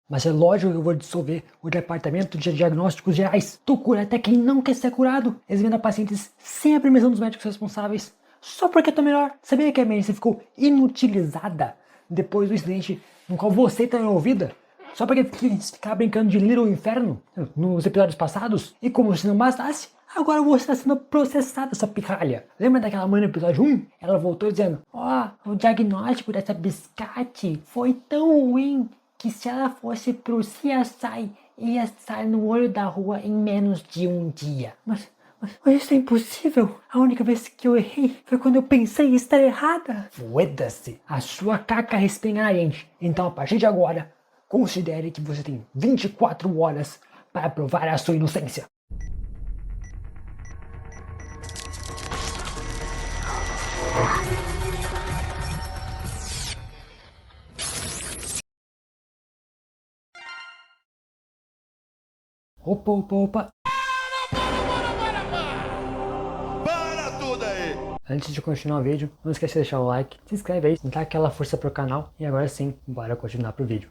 Mas é lógico que eu vou dissolver o departamento de diagnósticos gerais. Tu cura até quem não quer ser curado, eximindo pacientes sem a permissão dos médicos responsáveis. Só porque eu tô melhor. Sabia que a emergência ficou inutilizada depois do incidente no qual você está envolvida? Só porque quis ficar brincando de Little Inferno nos episódios passados? E como se não bastasse, agora você está sendo processada, essa pirralha. Lembra daquela mãe no episódio 1? Ela voltou dizendo: o diagnóstico dessa biscate foi tão ruim que se ela fosse pro CSI, ia estar no olho da rua em menos de um dia. Mas isso é impossível. A única vez que eu errei foi quando eu pensei em estar errada. Foda-se. A sua caca respinga na gente. Então, a partir de agora, considere que você tem 24 horas para provar a sua inocência. Opa. Para tudo aí! Antes de continuar o vídeo, não esquece de deixar o like, se inscreve aí, dá aquela força pro canal e agora sim, bora continuar pro vídeo.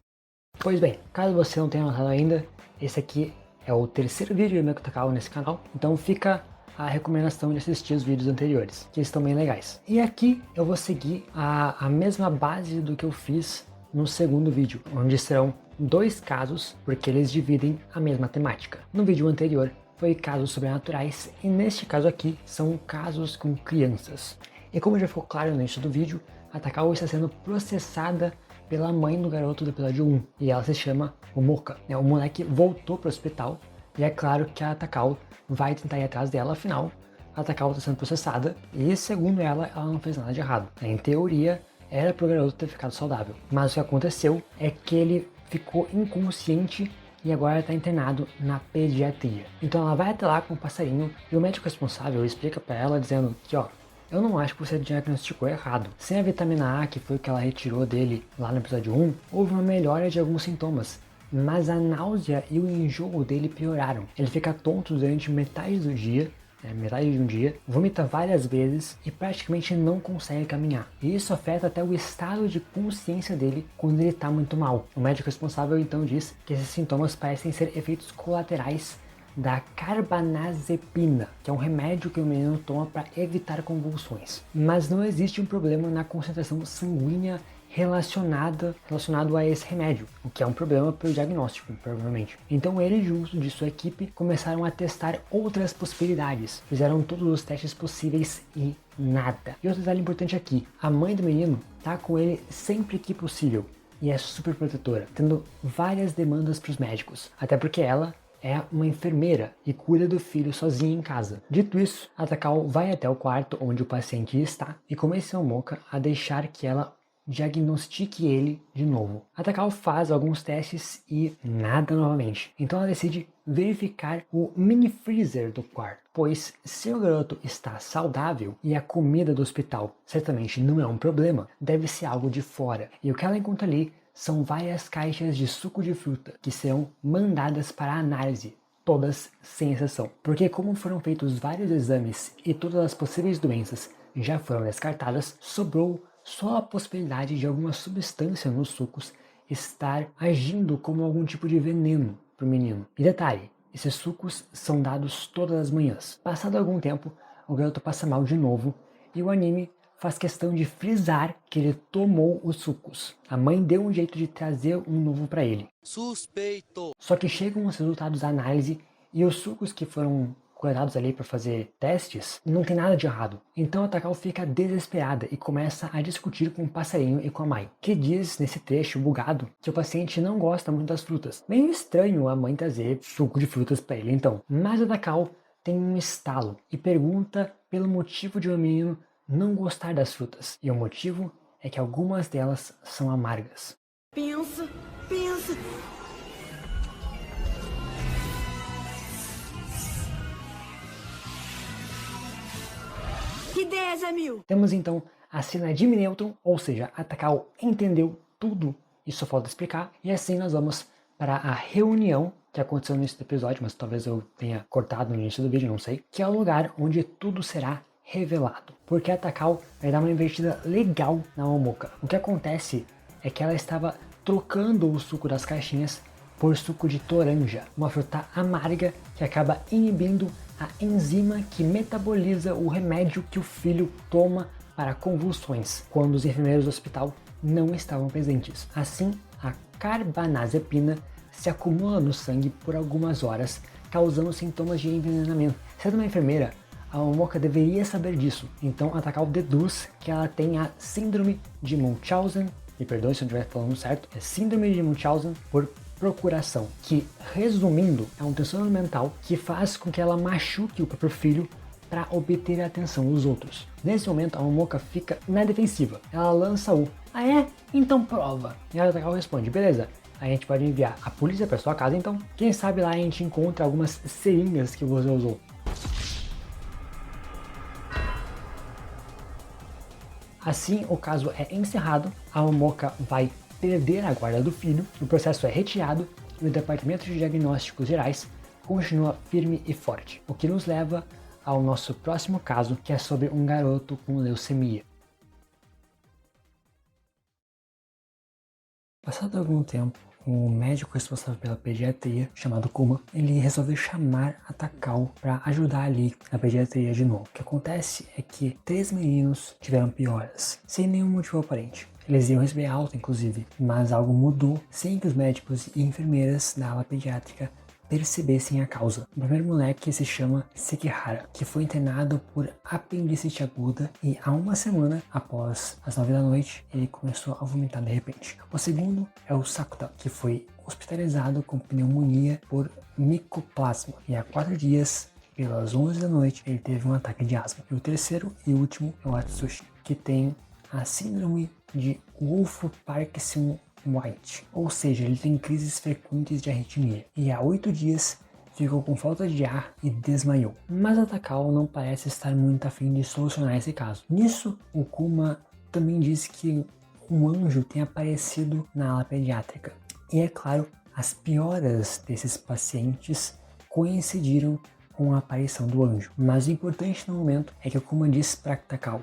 Pois bem, caso você não tenha notado ainda, esse aqui é o terceiro vídeo do meu canal nesse canal, então fica a recomendação de assistir os vídeos anteriores, que estão bem legais. E aqui eu vou seguir a mesma base do que eu fiz no segundo vídeo, onde serão 2 casos, porque eles dividem a mesma temática. No vídeo anterior foi casos sobrenaturais e neste caso aqui são casos com crianças. E como já ficou claro no início do vídeo, a Takao está sendo processada pela mãe do garoto do episódio 1 e ela se chama Omoka. O moleque voltou para o hospital e é claro que a Takao vai tentar ir atrás dela, afinal a Takao está sendo processada e segundo ela não fez nada de errado. Em teoria era para o garoto ter ficado saudável, mas o que aconteceu é que ele ficou inconsciente e agora está internado na pediatria. Então ela vai até lá com o passarinho e o médico responsável explica para ela dizendo que eu não acho que você diagnosticou errado. Sem a vitamina A, que foi o que ela retirou dele lá no episódio 1, houve uma melhora de alguns sintomas, mas a náusea e o enjoo dele pioraram. Ele fica tonto durante metade do dia, metade de um dia, vomita várias vezes e praticamente não consegue caminhar. E isso afeta até o estado de consciência dele quando ele está muito mal. O médico responsável então diz que esses sintomas parecem ser efeitos colaterais da carbamazepina, que é um remédio que o menino toma para evitar convulsões. Mas não existe um problema na concentração sanguínea relacionado a esse remédio, o que é um problema para o diagnóstico, provavelmente. Então ele, junto de sua equipe, começaram a testar outras possibilidades. Fizeram todos os testes possíveis e nada. E outro detalhe importante aqui, a mãe do menino tá com ele sempre que possível e é super protetora, tendo várias demandas para os médicos, até porque ela é uma enfermeira e cuida do filho sozinha em casa. Dito isso, a Takao vai até o quarto onde o paciente está e convence a Omoka a deixar que ela diagnostique ele de novo. A Takao faz alguns testes e nada novamente. Então ela decide verificar o mini freezer do quarto, pois se o garoto está saudável e a comida do hospital certamente não é um problema, deve ser algo de fora. E o que ela encontra ali são várias caixas de suco de fruta que serão mandadas para análise, todas sem exceção. Porque como foram feitos vários exames e todas as possíveis doenças já foram descartadas, sobrou só a possibilidade de alguma substância nos sucos estar agindo como algum tipo de veneno para o menino. E detalhe, esses sucos são dados todas as manhãs. Passado algum tempo, o garoto passa mal de novo e o anime faz questão de frisar que ele tomou os sucos. A mãe deu um jeito de trazer um novo para ele. Suspeito! Só que chegam os resultados da análise e os sucos que foram coletados ali para fazer testes, não tem nada de errado. Então a Takao fica desesperada e começa a discutir com o passarinho e com a mãe, que diz nesse trecho bugado que o paciente não gosta muito das frutas. Meio estranho a mãe trazer suco de frutas para ele então. Mas a Takao tem um estalo e pergunta pelo motivo de o menino não gostar das frutas. E o motivo é que algumas delas são amargas. Pensa. Que ideia, Jamil! Temos então a cena de Newton, ou seja, a Takao entendeu tudo e só falta explicar. E assim nós vamos para a reunião que aconteceu no início do episódio, mas talvez eu tenha cortado no início do vídeo, não sei. Que é o lugar onde tudo será revelado. Porque a Takao vai dar uma investida legal na Omoka. O que acontece é que ela estava trocando o suco das caixinhas por suco de toranja, uma fruta amarga que acaba inibindo a enzima que metaboliza o remédio que o filho toma para convulsões, quando os enfermeiros do hospital não estavam presentes. Assim, a carbamazepina se acumula no sangue por algumas horas, causando sintomas de envenenamento. Sendo uma enfermeira, a Momoka deveria saber disso, então a Takao deduz que ela tem a síndrome de Munchausen, me perdoe se eu não estiver falando certo, é síndrome de Munchausen por procuração, que, resumindo, é um transtorno mental que faz com que ela machuque o próprio filho para obter a atenção dos outros. Nesse momento, a Momoka fica na defensiva. Ela lança o "Ah é? Então prova". E a Takao responde: "Beleza, a gente pode enviar a polícia para sua casa então. Quem sabe lá a gente encontra algumas seringas que você usou". Assim, o caso é encerrado, a Momoka vai perder a guarda do filho, o processo é retirado e o Departamento de Diagnósticos Gerais continua firme e forte, o que nos leva ao nosso próximo caso, que é sobre um garoto com leucemia. Passado algum tempo, o médico responsável pela pediatria, chamado Kuma, ele resolveu chamar a Takao para ajudar ali na pediatria de novo. O que acontece é que 3 meninos tiveram pioras, sem nenhum motivo aparente. Eles iam receber alta, inclusive, mas algo mudou sem que os médicos e enfermeiras da ala pediátrica percebessem a causa. O primeiro moleque se chama Sekihara, que foi internado por apendicite aguda e há uma semana após as 9 da noite ele começou a vomitar de repente. O segundo é o Sakuta, que foi hospitalizado com pneumonia por micoplasma e há 4 dias, pelas 11 da noite, ele teve um ataque de asma. E o terceiro e último é o Atsushi, que tem a síndrome de Wolff-Parkinson White, ou seja, ele tem crises frequentes de arritmia e há 8 dias ficou com falta de ar e desmaiou. Mas a Takao não parece estar muito afim de solucionar esse caso. Nisso, o Kuma também disse que um anjo tem aparecido na ala pediátrica. E é claro, as pioras desses pacientes coincidiram com a aparição do anjo. Mas o importante no momento é que o Kuma disse para Takao: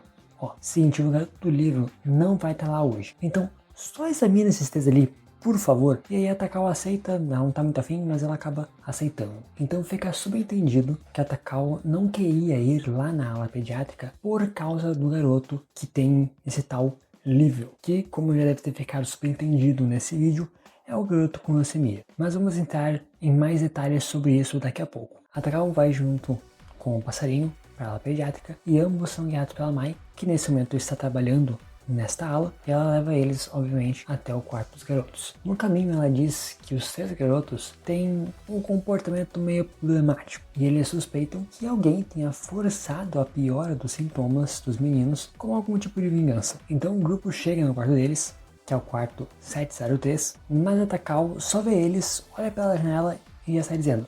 seguinte, o garoto do livro não vai estar lá hoje, então só examina esses textos ali, por favor. E aí a Takao aceita, não tá muito afim, mas ela acaba aceitando. Então fica subentendido que a Takao não queria ir lá na ala pediátrica por causa do garoto que tem esse tal Lívio, que, como já deve ter ficado subentendido nesse vídeo, é o garoto com leucemia. Mas vamos entrar em mais detalhes sobre isso daqui a pouco. A Takao vai junto com o passarinho para a ala pediátrica e ambos são guiados pela Mai, que nesse momento está trabalhando nesta ala, e ela leva eles, obviamente, até o quarto dos garotos. No caminho, ela diz que os 3 garotos têm um comportamento meio problemático, e eles suspeitam que alguém tenha forçado a piora dos sintomas dos meninos com algum tipo de vingança. Então o grupo chega no quarto deles, que é o quarto 703, mas a Takao só vê eles, olha pela janela e já sai dizendo: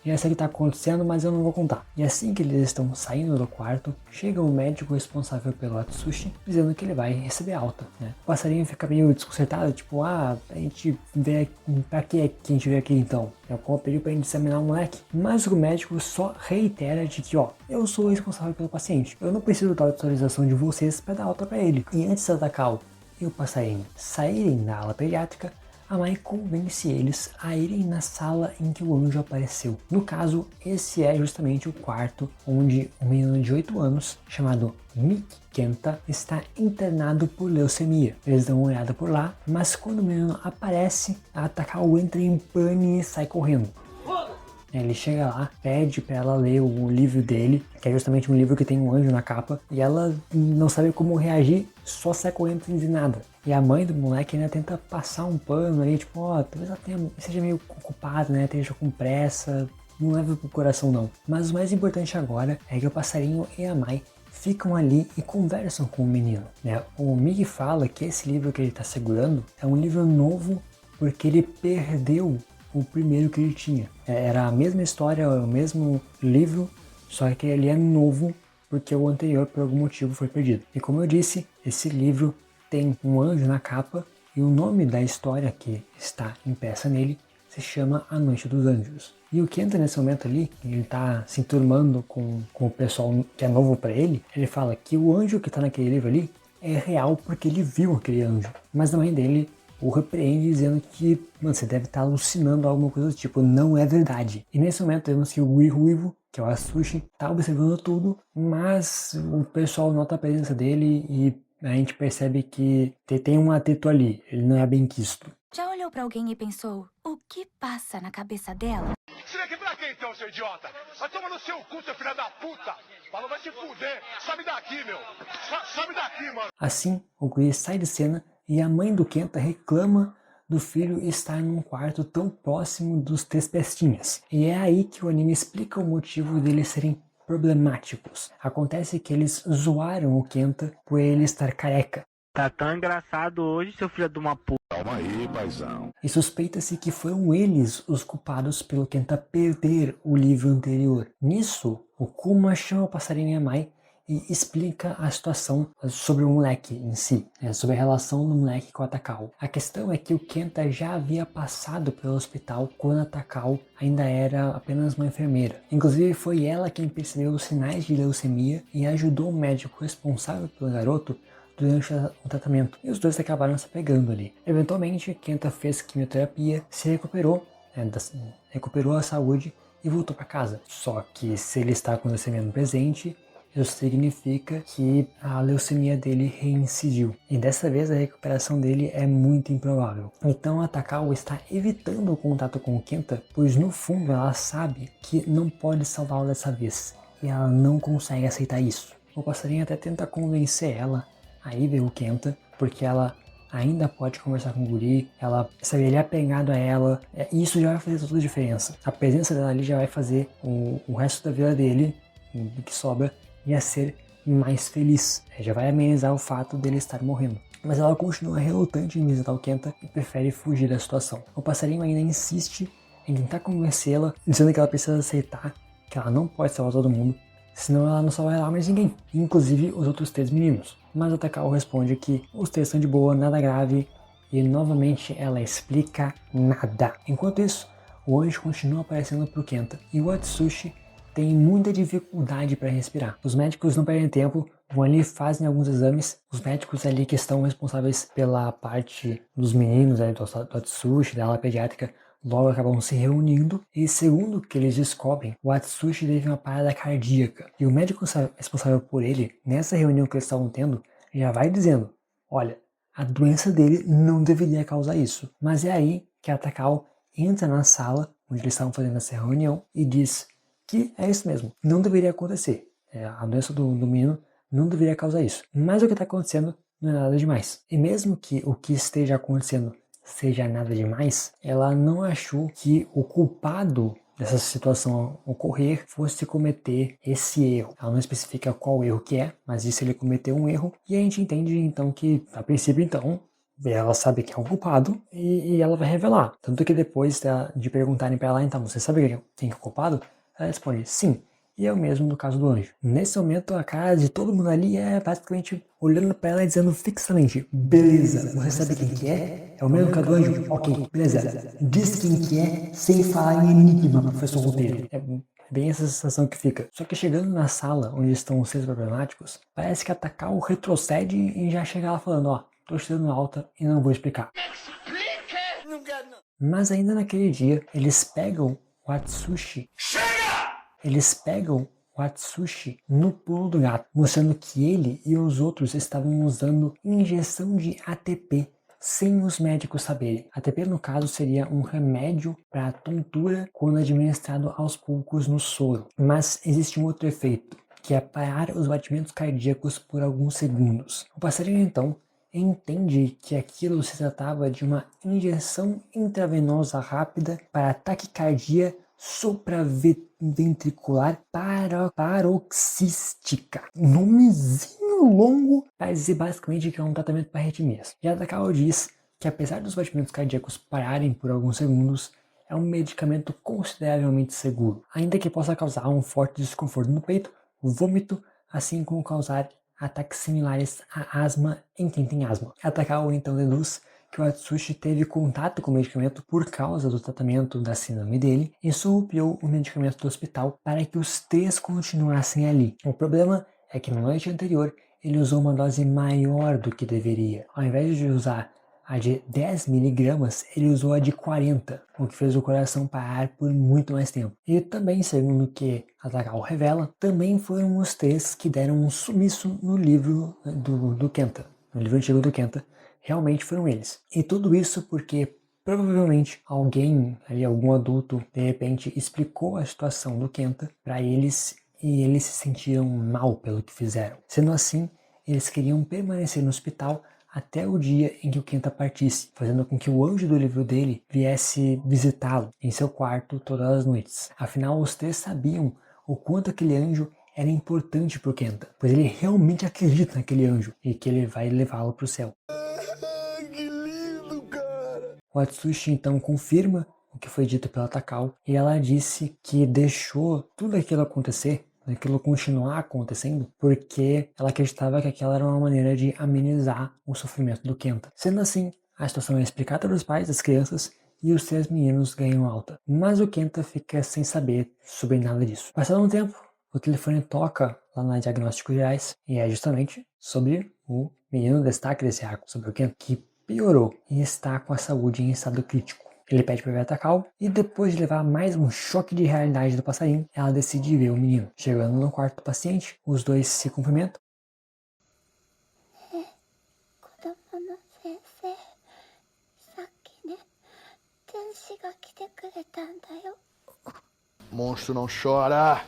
já sei o que está acontecendo, mas eu não vou contar. E assim que eles estão saindo do quarto, chega o médico responsável pelo Atsushi, dizendo que ele vai receber alta, né? O passarinho fica meio desconcertado, tipo, a gente vê, pra que a gente veio aqui então? É como pediu pra gente examinar o moleque. Mas o médico só reitera de que, eu sou o responsável pelo paciente, eu não preciso da autorização de vocês para dar alta para ele. E antes da Takao e o passarinho saírem da ala pediátrica, a Mai convence eles a irem na sala em que o anjo apareceu. No caso, esse é justamente o quarto onde um menino de 8 anos, chamado Miki Kenta, está internado por leucemia. Eles dão uma olhada por lá, mas quando o menino aparece, a Takao entra em pânico e sai correndo. Ele chega lá, pede pra ela ler o livro dele, que é justamente um livro que tem um anjo na capa, e ela não sabe como reagir, só sai correndo sem dizer nada. E a mãe do moleque ainda tenta passar um pano ali, tipo, talvez ela seja meio ocupada, né, esteja com pressa, não leva pro coração não. Mas o mais importante agora é que o passarinho e a Mai ficam ali e conversam com o menino, né? O Miki fala que esse livro que ele tá segurando é um livro novo porque ele perdeu o primeiro que ele tinha. Era a mesma história, o mesmo livro, só que ele é novo porque o anterior por algum motivo foi perdido. E como eu disse, esse livro tem um anjo na capa e o nome da história que está impressa nele se chama A Noite dos Anjos. E o Kenta nesse momento ali, ele tá se enturmando com o pessoal que é novo para ele, ele fala que o anjo que tá naquele livro ali é real porque ele viu aquele anjo. Mas na mãe dele, o repreende dizendo que, mano, você deve estar alucinando alguma coisa do tipo, não é verdade. E nesse momento vemos que o Guri Ruivo, que é o Atsushi, tá observando tudo, mas o pessoal nota a presença dele e a gente percebe que tem um atrito ali, ele não é bem quisto. Já olhou pra alguém e pensou, o que passa na cabeça dela? Você vem aqui pra quê então, seu idiota? Vai tomar no seu cu, seu filho da puta! Falou, vai se fuder! Sabe daqui, meu! Sabe daqui, mano! Assim, o Guri sai de cena e a mãe do Kenta reclama do filho estar num quarto tão próximo dos Três Pestinhas. E é aí que o anime explica o motivo deles serem problemáticos. Acontece que eles zoaram o Kenta por ele estar careca. Tá tão engraçado hoje, seu filho de uma puta. Calma aí, paizão. E suspeita-se que foram eles os culpados pelo Kenta perder o livro anterior. Nisso, o Kuma chama o passarinho Yamai e explica a situação sobre o moleque em si, sobre a relação do moleque com a Takao. A questão é que o Kenta já havia passado pelo hospital quando a Takao ainda era apenas uma enfermeira. Inclusive foi ela quem percebeu os sinais de leucemia e ajudou o médico responsável pelo garoto durante o tratamento, e os dois acabaram se pegando ali. Eventualmente, Kenta fez quimioterapia, se recuperou, recuperou a saúde e voltou para casa. Só que se ele está com leucemia no presente, isso significa que a leucemia dele reincidiu. E dessa vez a recuperação dele é muito improvável. Então a Takao está evitando o contato com o Kenta, pois no fundo ela sabe que não pode salvá-lo dessa vez. E ela não consegue aceitar isso. O passarinho até tenta convencer ela a ir ver o Kenta, porque ela ainda pode conversar com o Guri, sabe, ele é apegado a ela, e isso já vai fazer toda a diferença. A presença dela ali já vai fazer o resto da vida dele, do que sobra, ia ser mais feliz. Já vai amenizar o fato dele estar morrendo. Mas ela continua relutante em visitar o Kenta e prefere fugir da situação. O passarinho ainda insiste em tentar convencê-la, dizendo que ela precisa aceitar que ela não pode salvar todo mundo, senão ela não salvará mais ninguém, inclusive os outros 3 meninos. Mas a Takao responde que os 3 estão de boa, nada grave, e novamente ela explica nada. Enquanto isso, o anjo continua aparecendo pro Kenta, e o Atsushi tem muita dificuldade para respirar. Os médicos não perdem tempo, vão ali, fazem alguns exames. Os médicos ali que estão responsáveis pela parte dos meninos, do Atsushi, da ala pediátrica, logo acabam se reunindo e, segundo o que eles descobrem, o Atsushi teve uma parada cardíaca. E o médico responsável por ele, nessa reunião que eles estavam tendo, já vai dizendo, olha, a doença dele não deveria causar isso. Mas é aí que a Takao entra na sala onde eles estavam fazendo essa reunião e diz que é isso mesmo, não deveria acontecer. A doença do menino não deveria causar isso. Mas o que está acontecendo não é nada demais. E mesmo que o que esteja acontecendo seja nada demais, ela não achou que o culpado dessa situação ocorrer fosse cometer esse erro. Ela não especifica qual erro que é, mas disse ele cometeu um erro, e a gente entende então que, a princípio então, ela sabe que é o culpado e ela vai revelar. Tanto que depois de perguntarem para ela, então, você sabe quem é o culpado? Ela responde, sim. E é o mesmo no caso do anjo. Nesse momento, a cara de todo mundo ali é basicamente olhando pra ela e dizendo fixamente, beleza, você sabe quem que é? É o mesmo que a do anjo? Ok, beleza. Diz quem que é sem falar em enigma, professor Roteiro. É bem essa sensação que fica. Só que chegando na sala onde estão os 6 problemáticos, parece que a Takao retrocede e já chega lá falando, ó, tô te dando alta e não vou explicar. Mas ainda naquele dia, eles pegam o Atsushi. Eles pegam o Atsushi no pulo do gato, mostrando que ele e os outros estavam usando injeção de ATP sem os médicos saberem. ATP, no caso, seria um remédio para tontura quando administrado aos poucos no soro. Mas existe um outro efeito, que é parar os batimentos cardíacos por alguns segundos. O passarinho, então, entende que aquilo se tratava de uma injeção intravenosa rápida para taquicardia supraventricular paroxística. Nomezinho longo para dizer basicamente que é um tratamento para arritmias. E a Takao diz que apesar dos batimentos cardíacos pararem por alguns segundos, é um medicamento consideravelmente seguro, ainda que possa causar um forte desconforto no peito, vômito, assim como causar ataques similares a asma em quem tem asma. A Takao então deduz que o Atsushi teve contato com o medicamento por causa do tratamento da síndrome dele e surrupiou o medicamento do hospital para que os 3 continuassem ali. O problema é que na noite anterior ele usou uma dose maior do que deveria. Ao invés de usar a de 10 miligramas, ele usou a de 40, o que fez o coração parar por muito mais tempo. E também, segundo o que a Takao revela, também foram os 3 que deram um sumiço no livro do Kenta, no livro antigo do Kenta, realmente foram eles. E tudo isso porque provavelmente alguém, ali, algum adulto, de repente explicou a situação do Kenta para eles e eles se sentiram mal pelo que fizeram. Sendo assim, eles queriam permanecer no hospital até o dia em que o Kenta partisse, fazendo com que o anjo do livro dele viesse visitá-lo em seu quarto todas as noites. Afinal, os 3 sabiam o quanto aquele anjo era importante para o Kenta, pois ele realmente acredita naquele anjo e que ele vai levá-lo para o céu. Que lindo, cara! O Atsushi então confirma o que foi dito pela Takao e ela disse que deixou tudo aquilo acontecer, aquilo continuar acontecendo, porque ela acreditava que aquela era uma maneira de amenizar o sofrimento do Kenta. Sendo assim, a situação é explicada para os pais das crianças e os 3 meninos ganham alta. Mas o Kenta fica sem saber sobre nada disso. Passado um tempo, o telefone toca lá na Diagnósticos Gerais e é justamente sobre o menino destaque desse arco, sobre o Kenta, que piorou e está com a saúde em estado crítico. Ele pede para ver a Takao e depois de levar mais um choque de realidade do passarinho, ela decide ver o menino. Chegando no quarto do paciente, os dois se cumprimentam. Monstro não chora!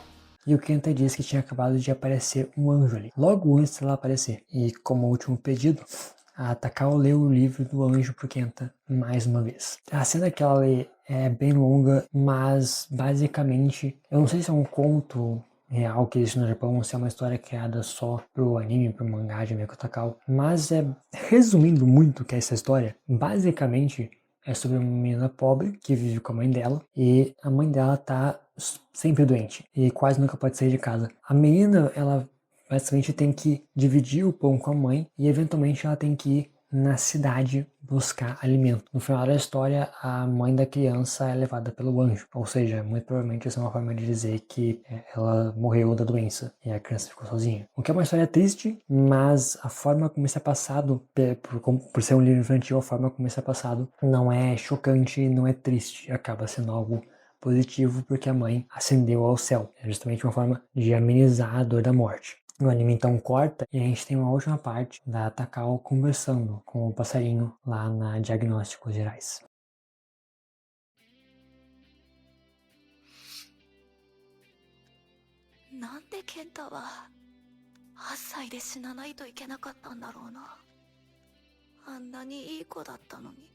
E o Kenta diz que tinha acabado de aparecer um anjo ali, logo antes dela aparecer. E como último pedido, a Takao leu o livro do anjo pro Kenta mais uma vez. A cena que ela lê é bem longa, mas basicamente, eu não sei se é um conto real que existe no Japão, ou se é uma história criada só pro anime, pro mangá de Mieko Takao, mas resumindo muito o que é essa história, basicamente é sobre uma menina pobre que vive com a mãe dela e a mãe dela tá sempre doente e quase nunca pode sair de casa. A menina, ela basicamente tem que dividir o pão com a mãe e eventualmente ela tem que ir na cidade buscar alimento. No final da história, a mãe da criança é levada pelo anjo, ou seja, muito provavelmente essa é uma forma de dizer que ela morreu da doença e a criança ficou sozinha. O que é uma história triste, mas a forma como isso é passado, por ser um livro infantil, a forma como isso é passado não é chocante, não é triste, acaba sendo algo positivo porque a mãe ascendeu ao céu. É justamente uma forma de amenizar a dor da morte. O anime então corta e a gente tem uma última parte da Takao conversando com o passarinho lá na Diagnósticos Gerais. Nande Kenta wa 8歳で死なないといけなかったんだろうな。あんなにいい子だったのに。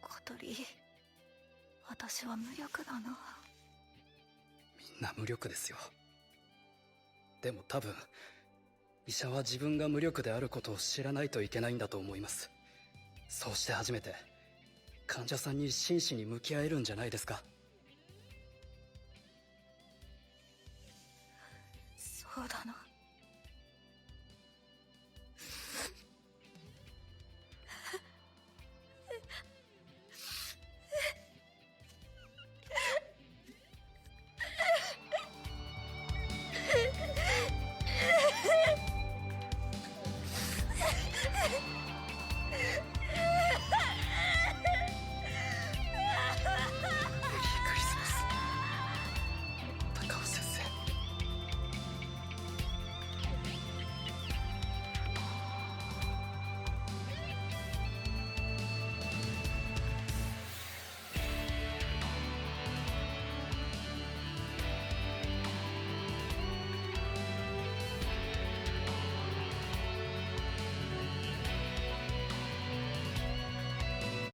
小鳥、私は無力だな。みんな無力ですよ。でも多分医者は自分が無力であることを知らないといけないんだと思います。そうして初めて患者さんに真摯に向き合えるんじゃないですか。そうだな。